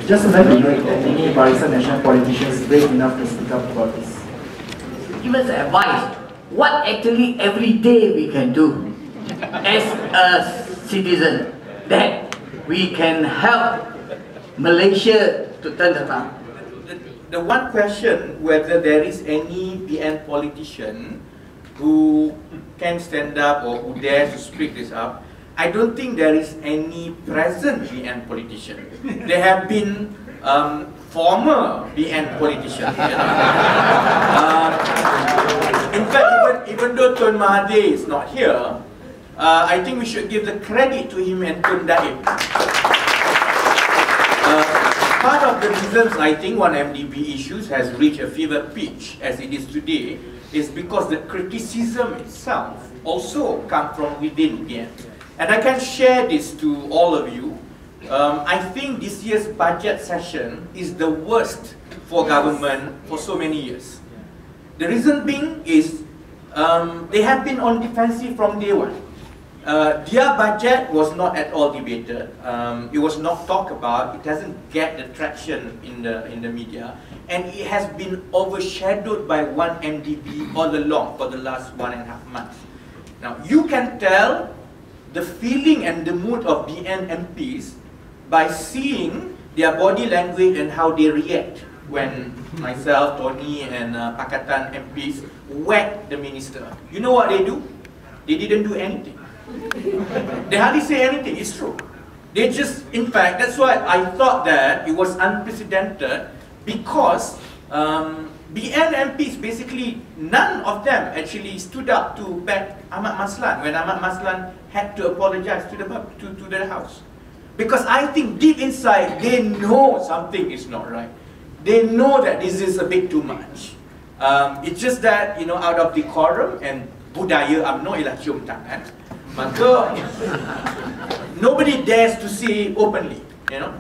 Just like to know if any Barisan National politicians brave enough to speak up about this. Give us advice. What actually every day we can do as a citizen that we can help Malaysia to turn around? The one question whether there is any PN politician who can stand up or who dares to speak this up, I don't think there is any present BN politician. There have been former BN politicians. You know? In fact, even though Tun Mahathir is not here, I think we should give the credit to him and Tun Daib. Part of the reasons I think 1MDB issues has reached a fever pitch as it is today is because the criticism itself also comes from within BN. And I can share this to all of you. I think this year's budget session is the worst for government for so many years. The reason being is they have been on defensive from day one. Their budget was not at all debated. It was not talked about. It doesn't get the traction in the media, and it has been overshadowed by 1MDB all along for the last 1.5 months. Now you can tell the feeling and the mood of BN MPs by seeing their body language and how they react when myself, Tony and Pakatan MPs whack the minister. You know what they do? They didn't do anything. They hardly say anything, it's true. They just, in fact, that's why I thought that it was unprecedented because BN MPs, basically none of them actually stood up to back Ahmad Maslan when Ahmad Maslan had to apologize to the House. Because I think deep inside they know something is not right. They know that this is a bit too much. It's just that, you know, out of decorum and budaya UMNO ialah cium tangan, maka nobody dares to say openly, you know.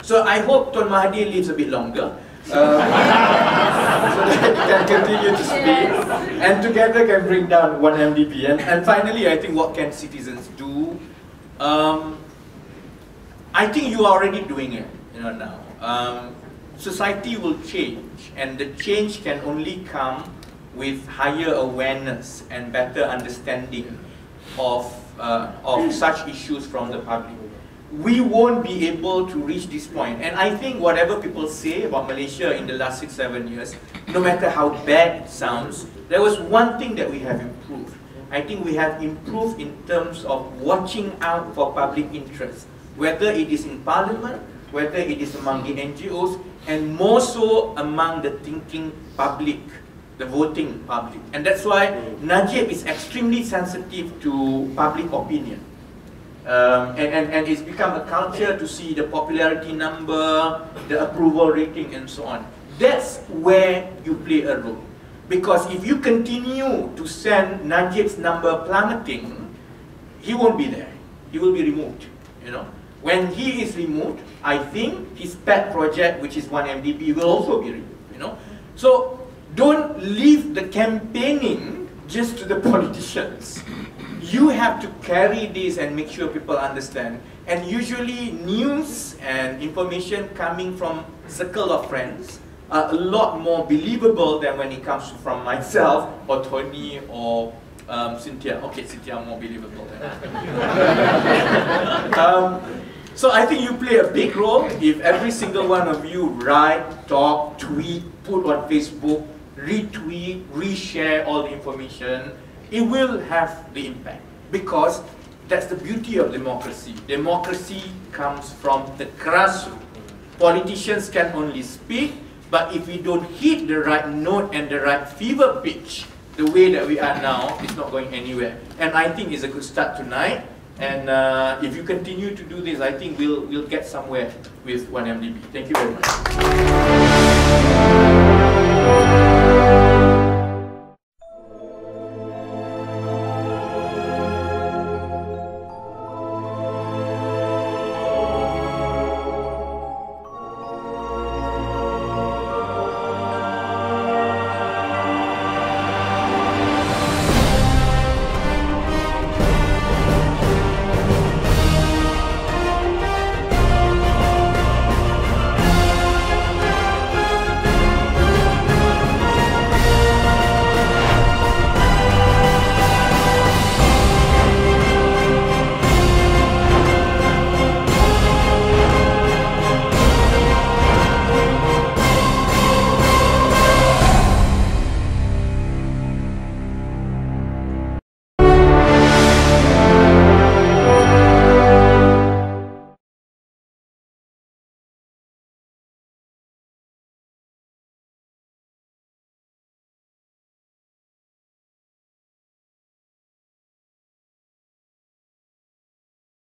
So I hope Tun Mahathir lives a bit longer. So that he can continue to speak and together can bring down 1MDB. And finally, I think what can citizens do? I think you are already doing it, you know, now. Society will change, and the change can only come with higher awareness and better understanding of such issues from the public. We won't be able to reach this point. And I think whatever people say about Malaysia in the last 6-7 years, no matter how bad it sounds, there was one thing that we have improved. I think we have improved in terms of watching out for public interest, whether it is in Parliament, whether it is among the NGOs, and more so among the thinking public, the voting public. And that's why Najib is extremely sensitive to public opinion. And it's become a culture to see the popularity number, the approval rating, and so on. That's where you play a role. Because if you continue to send Najib's number plummeting, he won't be there. He will be removed, you know. When he is removed, I think his pet project, which is 1MDB, will also be removed, you know. So don't leave the campaigning just to the politicians. You have to carry this and make sure people understand. And usually news and information coming from circle of friends are a lot more believable than when it comes from myself or Tony or Cynthia. Okay, Cynthia more believable than so I think you play a big role. If every single one of you write, talk, tweet, put on Facebook, retweet, reshare all the information, it will have the impact. Because that's the beauty of democracy. Democracy comes from the grassroots. Politicians can only speak, but if we don't hit the right note and the right fever pitch, the way that we are now, it's not going anywhere. And I think it's a good start tonight. And if you continue to do this, I think we'll get somewhere with 1MDB. Thank you very much.